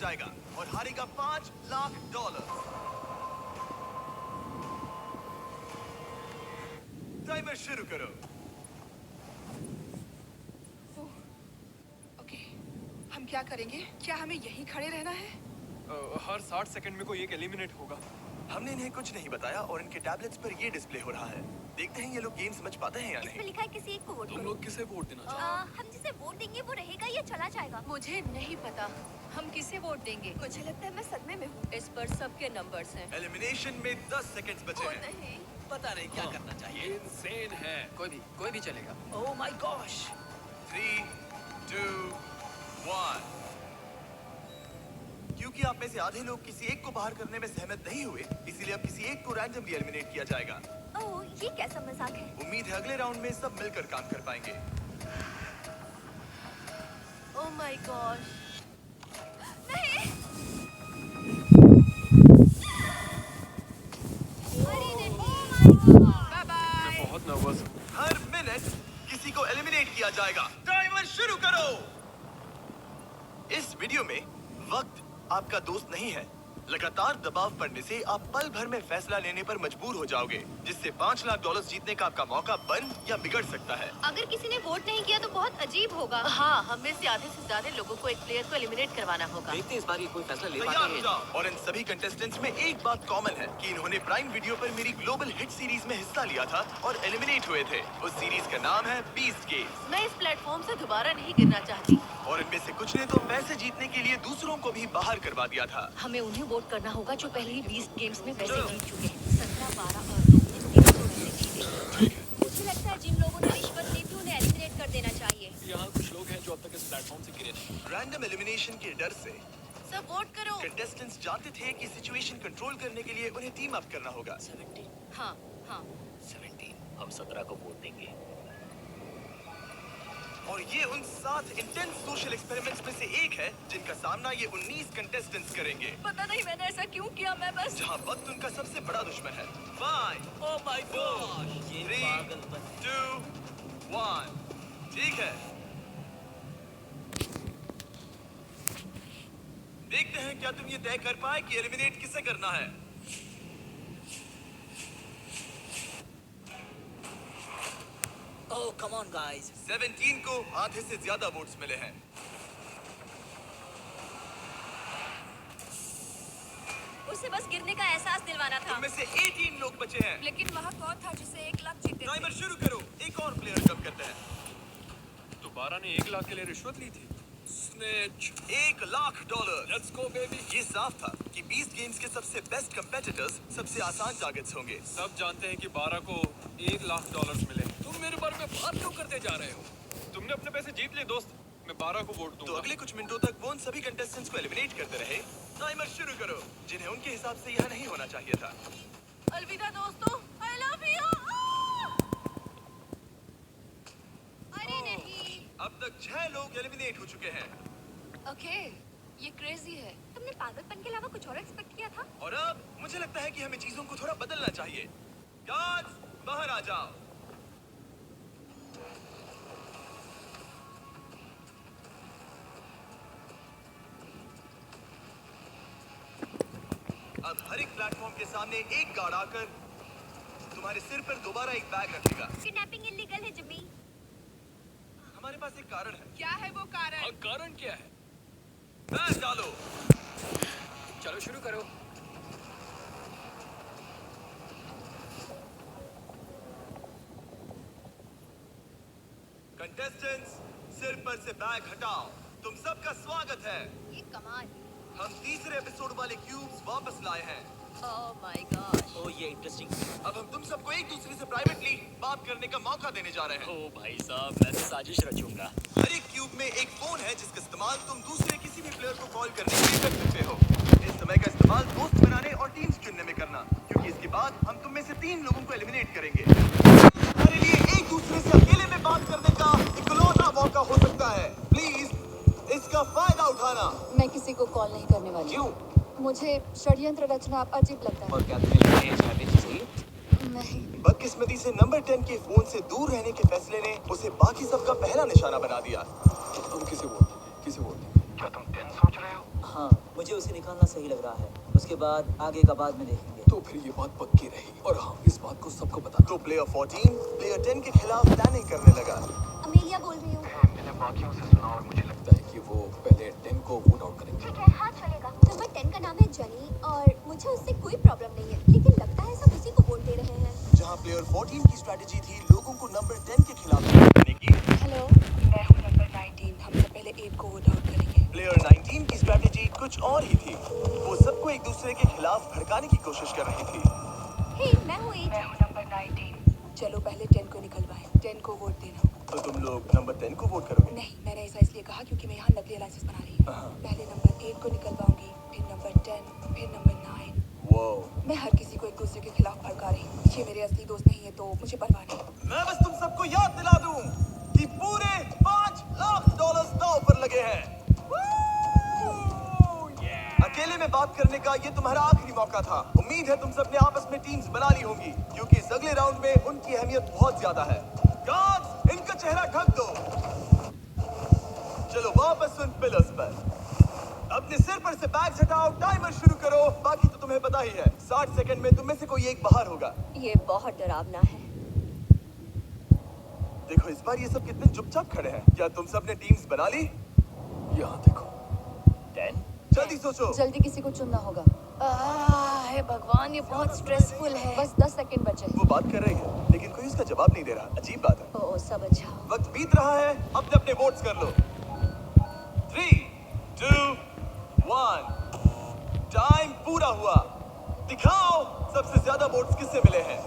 जाएगा और हारेगा $5 लाख। टाइमर शुरू करो। ओके, हम क्या करेंगे? क्या हमें यहीं खड़े रहना है? हर 60 सेकंड में कोई एक एलिमिनेट होगा। हमने इन्हें कुछ नहीं बताया और इनके टैबलेट्स पर ये डिस्प्ले हो रहा है। देखते हैं ये लोग गेम समझ पाते हैं या इसमें नहीं। लिखा है किसी एक को वोट तुम करो। लोग किसे वोट देना चाहते हम जिसे वोट देंगे वो रहेगा या चला जाएगा? मुझे नहीं पता हम किसे वोट देंगे। मुझे लगता है मैं सदमे में हूँ। इस पर सबके नंबर्स हैं। एलिमिनेशन में 10 सेकंड्स बचे ओ हैं। नहीं, पता नहीं क्या करना चाहिए। इंसेन है। कोई भी चलेगा। ओह माय गॉश। 3, 2, 1। क्योंकि आप में से आधे लोग किसी एक को बाहर करने में सहमत नहीं हुए, इसीलिए अब किसी एक को रैंडमली एलिमिनेट किया जाएगा। ओह, ये कैसा मजाक है? उम्मीद है अगले राउंड में सब मिलकर काम कर पाएंगे। Oh my gosh. नहीं। अरे नहीं। Bye bye. मैं बहुत नर्वस हूँ। हर मिनट किसी को एलिमिनेट किया जाएगा। टाइमर शुरू करो। इस वीडियो में वक्त आपका दोस्त नहीं है। लगातार दबाव पड़ने से आप पल भर में फैसला लेने पर मजबूर हो जाओगे, जिससे $5 लाख जीतने का आपका मौका बन या बिगड़ सकता है। अगर किसी ने वोट नहीं किया तो बहुत अजीब होगा। हाँ, हम में से आधे से ज्यादा लोगों को एक प्लेयर को एलिमिनेट करवाना होगा। देखते हैं इस बार ये कोई फैसला ले तैयार पाते हो हैं। जाओ। और इन सभी कंटेस्टेंट्स में एक बात कॉमन है कि इन्होंने प्राइम वीडियो पर मेरी ग्लोबल हिट सीरीज में हिस्सा लिया था और एलिमिनेट हुए थे। उस सीरीज का नाम है बीस्ट गेम्स। मैं इस प्लेटफॉर्म से दोबारा नहीं गिरना चाहती। और इनमें से कुछ ने तो पैसे जीतने के लिए दूसरों को भी बाहर करवा दिया था। हमें उन्हें वोट करना होगा जो पहले ही 20 गेम्स में पैसे जीत चुके हैं। 17, 12 और 2 मुझे लगता है जिन लोगों ने रिश्वत ली थी उन्हें एलिमिनेट कर देना चाहिए। यहाँ कुछ लोग हैं जो अब तक इस प्लेटफॉर्म से गिरे नहीं। रैंडम एलिमिनेशन के डर से सब वोट करो। कंटेस्टेंट्स जानते थे कि सिचुएशन कंट्रोल करने के लिए उन्हें टीम अप करना होगा। 17, हाँ हाँ। 17, हम 17 को वोट देंगे। और ये उन 7 इंटेंस सोशल एक्सपेरिमेंट्स में से एक है जिनका सामना ये 19 कंटेस्टेंट्स करेंगे, पता नहीं मैंने ऐसा क्यों किया। मैं बस जहां वक्त उनका सबसे बड़ा दुश्मन है। 5, ओह माय गॉश, ये 3, पागलपन। 2, 1। ठीक है, देखते हैं क्या तुम ये तय कर पाए कि एलिमिनेट किसे करना है। ओह कम ऑन गाइस। 17 को आधे से ज्यादा वोट्स मिले हैं। उसे बस गिरने का एहसास दिलवाना था। उनमें से 18 लोग बचे हैं। लेकिन वहाँ कौन था जिसे 1 लाख जीते थे? टाइमर शुरू करो। एक और प्लेयर कम करते हैं। दोबारा ने 1 लाख के लिए रिश्वत ली थी। Snatch. $1 lakh. Let's go baby. ये साफ था कि 20 गेम्स के सबसे बेस्ट कंपेटिटर्स सबसे आसान टारगेट्स होंगे। सब जानते हैं कि 12 को $1 लाख मिले। तुम मेरे बारे में बात क्यों करते जा रहे हो? तुमने अपने पैसे जीत लिए दोस्त। मैं 12 को वोट तो दूंगा। अगले कुछ मिनटों तक वो उन सभी कंटेस्टेंट्स को एलिमिनेट करते रहे। टाइमर शुरू करो, जिन्हें उनके हिसाब से यह नहीं होना चाहिए था। अलविदा दोस्तों, I love you। अरे नहीं। अब तक 6 लोग एलिमिनेट हो चुके हैं। ओके, ये क्रेजी है। तुमने पागलपन के अलावा कुछ और एक्सपेक्ट किया था? और अब मुझे लगता है कि हमें चीजों को थोड़ा बदलना चाहिए। गार्ड्स, बाहर आ जाओ। अब हर एक प्लेटफॉर्म के सामने एक गार्ड आकर तुम्हारे सिर पर दोबारा एक बैग रखेगा। किडनैपिंग इलीगल है जिमी। हमारे पास एक कारण है। क्या है वो कारण? हाँ, कारण क्या है? बैग डालो। चलो शुरू करो। कंटेस्टेंट्स, सिर पर से बैग हटाओ। तुम सबका स्वागत है। ये कमाल। हम तीसरे एपिसोड वाले क्यूब्स वापस लाए हैं। Oh my God. ओह ये इंटरेस्टिंग। अब हम तुम सबको एक दूसरे से प्राइवेटली बात करने का मौका देने जा रहे हैं। ओह भाई साहब, मैं तो साजिश रचूंगा। हर एक क्यूब में एक फोन है जिसका इस्तेमाल तुम दूसरे किसी भी प्लेयर को कॉल करने के लिए कर सकते हो। इस समय का इस्तेमाल दोस्त बनाने और टीम्स चुनने में करना, क्योंकि इसके बाद हम तुम में से 3 लोगों को एलिमिनेट करेंगे। हमारे लिए एक दूसरे से अकेले में बात करने का इकलौता मौका हो सकता है। प्लीज इसका फायदा उठाना। मैं किसी को कॉल नहीं करने वाली। क्यों? मुझे षड्यंत्र रचना अजीब लगता है। और क्या तुम्हें लगता है स्ट्रैटेजी सही है? नहीं। बदकिस्मती से नंबर 10 के फोन से दूर रहने के फैसले ने उसे बाकी सबका पहला निशाना बना दिया। तुम किसे वोट? क्या तुम 10 सोच रहे हो? हाँ, मुझे निकालना सही लग रहा है। उसके बाद आगे का बाद में देखेंगे। तो फिर ये बात पक्की रही और हाँ, इस बात को सबको बताना। तो प्लेयर 14 प्लेयर 10 के खिलाफ प्लानिंग करने लगा। अमेलिया बोल रही हूँ। मैंने बाकियों से सुना और मुझे लगता है कि वो पहले 10 को वोट आउट करेंगे। ठीक है, हाँ चलेगा। नंबर 10 का नाम है जनी और मुझे उससे कोई प्रॉब्लम नहीं है, लेकिन लगता है सब उसी को वोट दे रहे हैं। जहां प्लेयर 14 की स्ट्रेटजी थी लोगों को नंबर 10 के खिलाफ करने की, हेलो, मैं हूँ नंबर 19। हम सब पहले 8 को वोट आउट करेंगे। प्लेयर 19 की स्ट्रेटजी कुछ और ही थी। वो सबको एक दूसरे के खिलाफ भड़काने की कोशिश कर रही थी। हे मैं हूँ 8। मैं हूँ नंबर 19। चलो पहले 10 को निकलवाएं। 10 को वोट देना। तो तुम लोग नंबर 10 को वोट करोगे? नहीं, मैंने ऐसा इसलिए कहा क्योंकि मैं यहाँ नकली अलाइंसेस बना रही हूँ। पहले नंबर 8 को निकलवाऊंगी, फिर नंबर 10, फिर नंबर 9। वो मैं हर किसी को एक दूसरे के खिलाफ भड़का रही हूँ। ये मेरे असली दोस्त नहीं है तो मुझे परवाह नहीं। मैं बस तुम सबको याद दिला दूं कि पूरे $5 लाख दांव पर लगे हैं। अकेले में बात करने का ये तुम्हारा आखिरी मौका था। उम्मीद है तुम सबने आपस में टीम्स बना ली होंगी क्योंकि इस अगले राउंड में उनकी अहमियत बहुत ज्यादा है। गार्ड्स, इनका चेहरा ढक दो। चलो वापस उन पिलर्स पर। अपने सिर पर से बैग्स हटाओ, टाइमर शुरू करो। बाकी तो तुम्हें पता ही है, 60 सेकंड में तुम में से कोई एक बाहर होगा। ये बहुत डरावना है। देखो इस बार ये सब कितने चुपचाप खड़े हैं। क्या तुम सबने टीम्स बना ली? यहाँ देखो। 10। जल्दी सोचो। जल्दी किसी को चुनना होगा। हे भगवान, ये बहुत स्ट्रेसफुल है। बस 10 सेकंड बचे। वो बात कर रही है लेकिन कोई उसका जवाब नहीं दे रहा। अजीब बात है। ओ सब अच्छा। वक्त बीत रहा है, अपने अपने वोट्स कर लो। 3, 2, 1। टाइम पूरा हुआ। दिखाओ सबसे ज्यादा वोट्स किससे मिले हैं।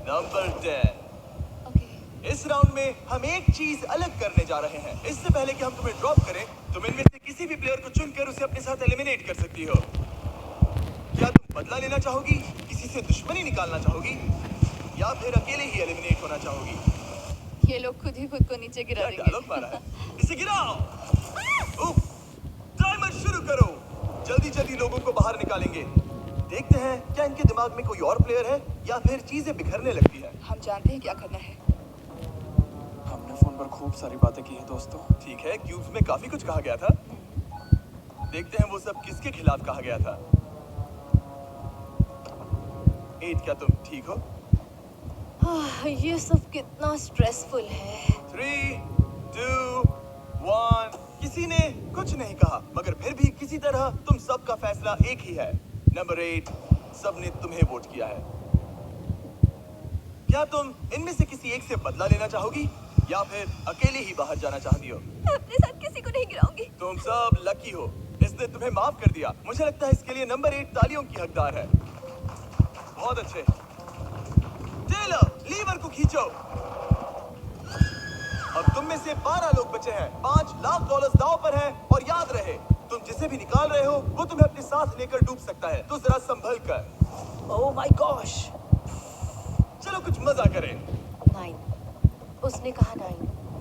नंबर 10। ओके। इस राउंड में हम एक चीज अलग करने जा रहे हैं। इससे पहले कि हम तुम्हें ड्रॉप करें, तुम इनमें से किसी भी प्लेयर को चुनकर उसे अपने साथ एलिमिनेट कर सकती हो। क्या तुम बदला लेना चाहोगी, किसी से दुश्मनी निकालना चाहोगी, या फिर अकेले ही एलिमिनेट होना चाहोगी? ये लोग खुद ही खुद को नीचे गिरा क्या देंगे। डायलॉग मारा है? इसे गिराओ। उफ, टाइमर शुरू करो। जल्दी जल्दी लोगों को बाहर निकालेंगे। देखते हैं क्या इनके दिमाग में कोई और प्लेयर है या फिर चीजें बिखरने लगती है। हम जानते हैं क्या करना है। हमने फोन पर खूब सारी बातें की हैं दोस्तों। ठीक है, क्यूब्स में काफी कुछ कहा गया था। देखते हैं वो सब किसके खिलाफ कहा गया था। 8, क्या तुम ठीक हो? ये सब कितना स्ट्रेसफुल है। 3, 2, 1। किसी ने कुछ नहीं कहा मगर फिर भी किसी तरह तुम सबका फैसला एक ही है। नंबर 8, सबने तुम्हें वोट किया है। क्या तुम इनमें से किसी एक से बदला लेना चाहोगी या फिर अकेले ही बाहर जाना चाहती हो? मैं अपने साथ किसी को नहीं गिराऊंगी। तुम सब लकी हो, इसने तुम्हें माफ कर दिया। मुझे लगता है इसके लिए नंबर 8 तालियों की हकदार है। बहुत अच्छे। टेलर, लीवर को खींचो। अब तुम में से 12 लोग बचे हैं। $5 लाख दांव पर हैं और याद रहे, तुम जिसे भी निकाल रहे हो वो तुम्हें अपने साथ लेकर डूब सकता है, तो जरा संभल कर। ओह माय गॉश। चलो कुछ मजा करें। 9। उसने कहा 9।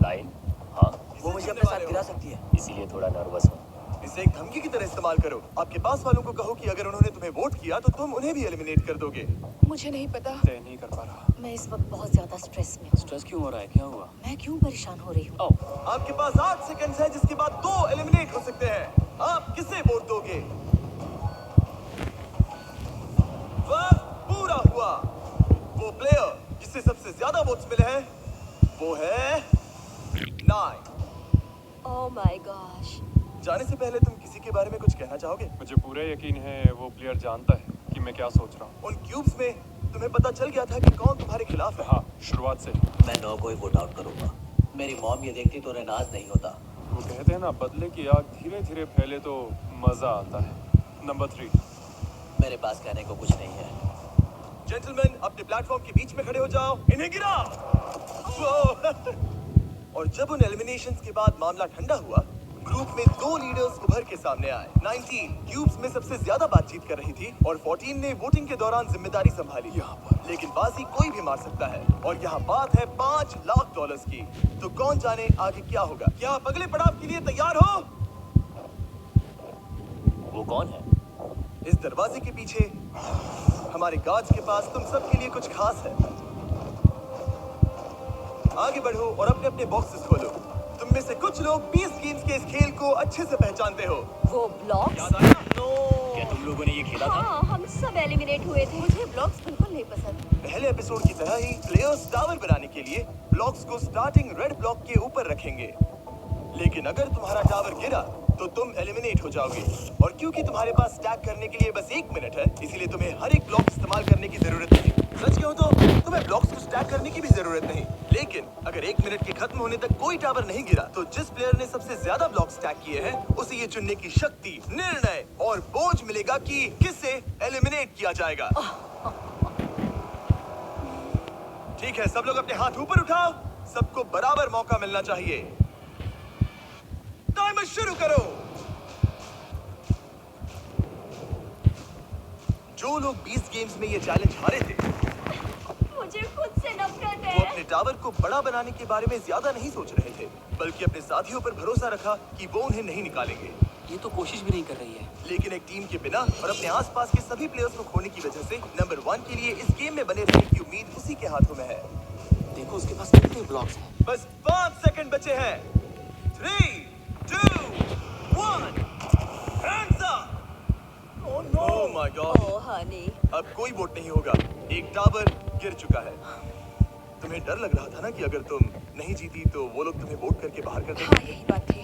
9। हाँ, किसे वो मुझे चुनने अपने वाले साथ हो? गिरा सकती है, इसीलिए थोड़ा नर्वस हूँ। इसे एक धमकी की तरह इस्तेमाल करो। आपके पास वालों को कहो कि अगर उन्होंने तुम्हें वोट किया तो तुम उन्हें भी एलिमिनेट कर दोगे। मुझे नहीं पता। तय नहीं कर पा रहा। मैं इस वक्त बहुत ज्यादा स्ट्रेस में हूँ। स्ट्रेस क्यों हो रहा है? क्या हुआ? मैं क्यों परेशान हो रही हूँ? ओह, आपके पास 8 सेकंड्स है जिसके बाद 2 एलिमिनेट हो सकते हैं। आप किसे वोट दोगे? वक्त पूरा हुआ। वो प्लेयर जिसे सबसे ज्यादा वोट्स मिले हैं वो है 9। ओह माय गॉश। जाने से पहले तुम किसी के बारे में कुछ कहना चाहोगे? मुझे पूरा यकीन है वो प्लेयर जानता है कि मैं क्या सोच रहा हूँ। उन क्यूब्स में तुम्हें पता चल गया था कि कौन तुम्हारे खिलाफ है। हाँ, शुरुआत से। मैं 9 को ही वोट आउट करूंगा। मेरी मॉम ये देखती तो उन्हें नाज नहीं होता। वो कहते हैं ना, बदले की आग धीरे धीरे फैले तो मजा आता है। नंबर 3। मेरे पास कहने को कुछ नहीं है। जेंटलमैन, अपने प्लेटफॉर्म के बीच में खड़े हो जाओ। इन्हें गिराओ। और जब उन एलिमिनेशंस के बाद मामला ठंडा हुआ, ग्रुप में 2 लीडर्स उभर के सामने आए। 19 क्यूब्स में सबसे ज्यादा बातचीत कर रही थी और 14 ने वोटिंग के दौरान जिम्मेदारी संभाली। यहाँ पर लेकिन बाजी कोई भी मार सकता है और यहाँ बात है $5 लाख की। तो कौन जाने आगे क्या होगा। क्या आप अगले पड़ाव के लिए तैयार हो? वो कौन है? इस दरवाजे के पीछे हमारे गार्ड्स के पास तुम सबके लिए कुछ खास है। आगे बढ़ो और अपने अपने बॉक्सेस खोलो। तुम तुम में से कुछ लोग 20 गेम्स के इस खेल को अच्छे से पहचानते हो। वो ब्लॉक्स? याद आया? नो। क्या तुम लोगों ने ये खेला था? हाँ, हम सब एलिमिनेट हुए थे। मुझे ब्लॉक्स बिल्कुल नहीं पसंद। पहले एपिसोड की तरह ही प्लेयर्स टावर बनाने के लिए ब्लॉक्स को स्टार्टिंग रेड ब्लॉक के ऊपर रखेंगे, लेकिन अगर तुम्हारा टावर गिरा तो तुम एलिमिनेट हो जाओगे। और क्योंकि तुम्हारे पास स्टैक करने के लिए बस 1 मिनट है, इसीलिए तुम्हें हर एक ब्लॉक इस्तेमाल करने की जरूरत नहीं। सच कहूं तो तुम्हें ब्लॉक्स को स्टैक करने की भी जरूरत नहीं, लेकिन अगर 1 मिनट के खत्म होने तक कोई टावर नहीं गिरा तो जिस प्लेयर ने सबसे ज्यादा ब्लॉक स्टैक किए हैं उसे ये चुनने की शक्ति, निर्णय और बोझ मिलेगा कि किसे एलिमिनेट किया जाएगा। ठीक है, सब लोग अपने हाथ ऊपर उठाओ। सबको बराबर मौका मिलना चाहिए। टाइमर शुरू करो। जो लोग 20 गेम्स में ये चैलेंज हारे थे, मुझे खुद से नफरत वो अपने टावर को बड़ा बनाने के बारे में ज्यादा नहीं सोच रहे थे, बल्कि अपने साथियों पर भरोसा रखा कि वो उन्हें नहीं निकालेंगे। ये तो कोशिश भी नहीं कर रही है। लेकिन एक टीम के बिना और अपने आसपास के सभी प्लेयर्स को खोने की वजह से नंबर 1 के लिए इस गेम में बने रहने की उम्मीद उसी के हाथों में है। देखो उसके पास कितने ब्लॉक्स हैं। बस 5 सेकंड बचे हैं। 3, 2, 1, hands up! Oh my God! ओह हनी, अब कोई वोट नहीं होगा। एक टावर गिर चुका है। तुम्हें डर लग रहा था ना कि अगर तुम नहीं जीती तो वो लोग तुम्हें वोट करके बाहर कर देंगे। हाँ, यही बात थी।